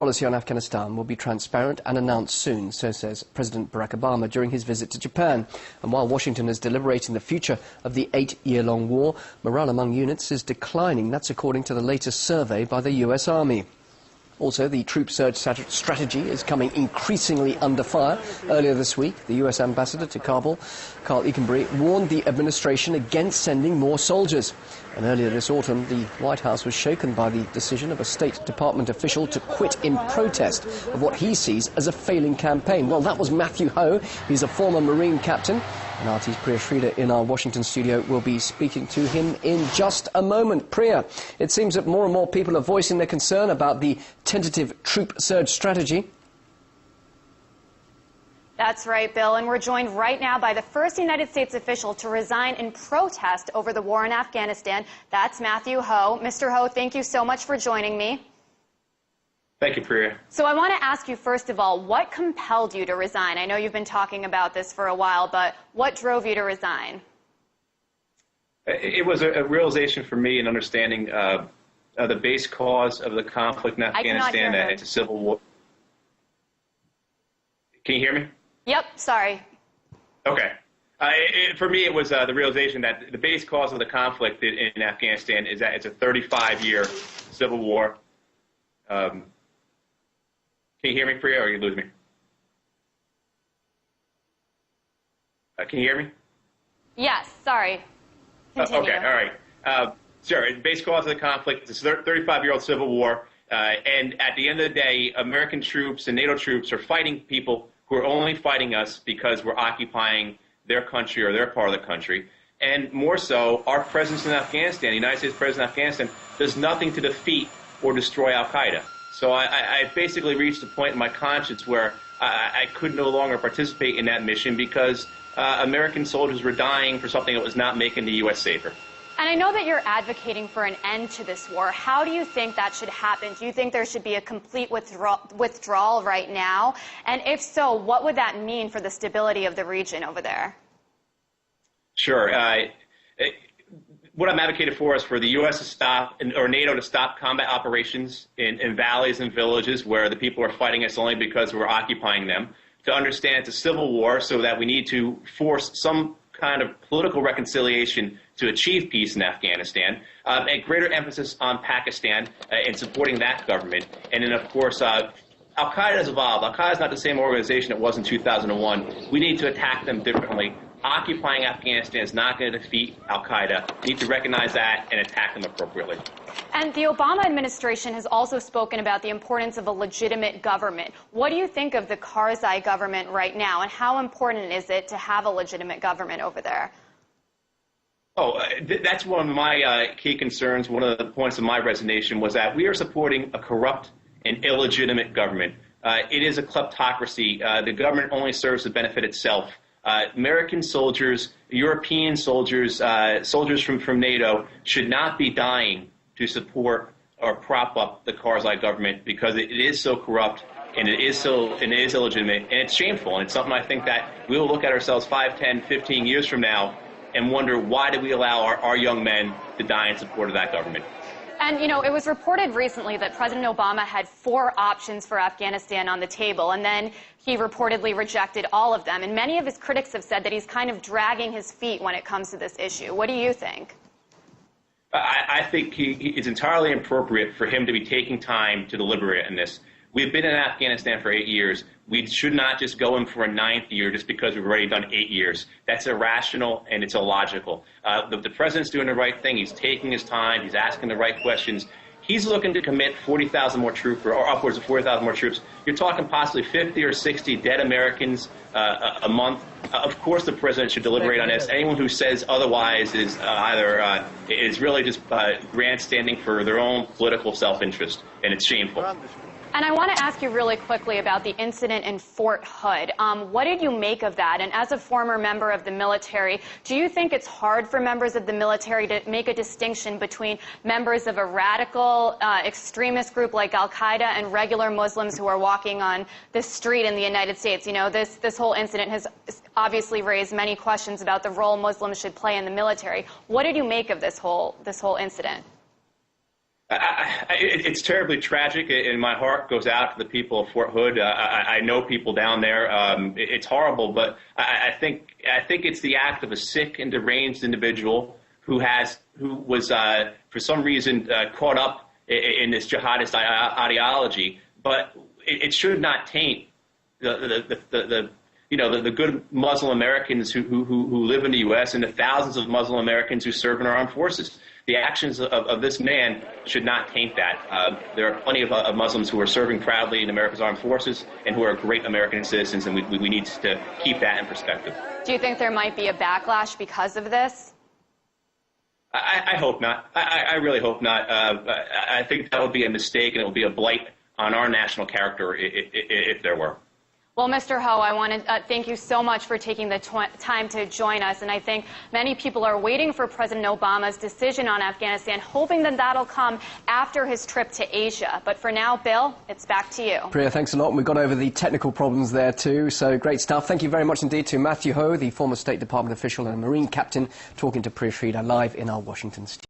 Policy on Afghanistan will be transparent and announced soon, so says President Barack Obama during his visit to Japan. And while Washington is deliberating the future of the 8-year-long war, morale among units is declining. That's according to the latest survey by the U.S. Army. Also, the troop surge strategy is coming increasingly under fire. Earlier this week, the U.S. ambassador to Kabul, Carl Eikenberry, warned the administration against sending more soldiers. And earlier this autumn, the White House was shaken by the decision of a State Department official to quit in protest of what he sees as a failing campaign. Well, that was Matthew Ho. He's a former Marine captain. And RT's Priya Sridhar in our Washington studio will be speaking to him in just a moment. Priya, it seems that more and more people are voicing their concern about the tentative troop surge strategy. That's right, Bill, and we're joined right now by the first United States official to resign in protest over the war in Afghanistan. That's Matthew Ho. Mr. Ho, thank you so much for joining me. Thank you, Priya. So I want to ask you, first of all, what compelled you to resign? I know you've been talking about this for a while, but what drove you to resign? It was a realization for me and understanding the base cause of the conflict in Afghanistan. It's a civil war. Can you hear me? Yep, sorry. Okay. For me, it was the realization that the base cause of the conflict in Afghanistan is that it's a 35-year civil war. Can you hear me, Priya, or you lose me? Can you hear me? Yes, sorry. Continue. Okay, all right. Sure, the base cause of the conflict is a 35-year-old civil war, and at the end of the day, American troops and NATO troops are fighting people who are only fighting us because we're occupying their country or their part of the country. And more so, our presence in Afghanistan, the United States presence in Afghanistan, does nothing to defeat or destroy al-Qaeda. So I basically reached a point in my conscience where I could no longer participate in that mission because American soldiers were dying for something that was not making the U.S. safer. And I know that you're advocating for an end to this war. How do you think that should happen? Do you think there should be a complete withdrawal right now? And if so, what would that mean for the stability of the region over there? Sure. What I'm advocating for is for the U.S. to stop, or NATO to stop combat operations in valleys and villages where the people are fighting us only because we're occupying them, to understand it's a civil war so that we need to force some kind of political reconciliation to achieve peace in Afghanistan, and greater emphasis on Pakistan in supporting that government. And then, of course, al-Qaeda has evolved. Al-Qaeda is not the same organization it was in 2001. We need to attack them differently. Occupying Afghanistan is not going to defeat al-Qaeda. We need to recognize that and attack them appropriately. And the Obama administration has also spoken about the importance of a legitimate government. What do you think of the Karzai government right now, and how important is it to have a legitimate government over there? Oh, that's one of my key concerns. One of the points of my resignation was that we are supporting a corrupt and illegitimate government. It is a kleptocracy. The government only serves to benefit itself. American soldiers, European soldiers, soldiers from NATO should not be dying to support or prop up the Karzai government because it is so corrupt and it is illegitimate and it's shameful. And it's something I think that we will look at ourselves 5, 10, 15 years from now and wonder, why did we allow our young men to die in support of that government? And, you know, it was reported recently that President Obama had 4 options for Afghanistan on the table, and then he reportedly rejected all of them. And many of his critics have said that he's kind of dragging his feet when it comes to this issue. What do you think? I think it's entirely appropriate for him to be taking time to deliberate on this. We've been in Afghanistan for 8 years. We should not just go in for a 9th year just because we've already done 8 years. That's irrational and it's illogical. The president's doing the right thing. He's taking his time. He's asking the right questions. He's looking to commit 40,000 more troops, or upwards of 40,000 more troops. You're talking possibly 50 or 60 dead Americans a month. Of course, the president should deliberate on this. Anyone who says otherwise is is really just grandstanding for their own political self-interest, and it's shameful. And I want to ask you really quickly about the incident in Fort Hood. What did you make of that? And as a former member of the military, do you think it's hard for members of the military to make a distinction between members of a radical extremist group like al-Qaeda and regular Muslims who are walking on the street in the United States? You know, this whole incident has obviously raised many questions about the role Muslims should play in the military. What did you make of this whole incident? It's terribly tragic, and my heart goes out to the people of Fort Hood. I know people down there. It's horrible, but I think it's the act of a sick and deranged individual who was for some reason caught up in this jihadist ideology. But it should not taint the good Muslim Americans who live in the U.S. and the thousands of Muslim Americans who serve in our armed forces. The actions of this man should not taint that. There are plenty of Muslims who are serving proudly in America's armed forces and who are great American citizens, and we need to keep that in perspective. Do you think there might be a backlash because of this? I hope not. I really hope not. I think that would be a mistake, and it would be a blight on our national character if there were. Well, Mr. Ho, I want to thank you so much for taking the time to join us. And I think many people are waiting for President Obama's decision on Afghanistan, hoping that that'll come after his trip to Asia. But for now, Bill, it's back to you. Priya, thanks a lot. And we got over the technical problems there too. So great stuff. Thank you very much indeed to Matthew Ho, the former State Department official and Marine captain, talking to Priya Sridhar live in our Washington studio.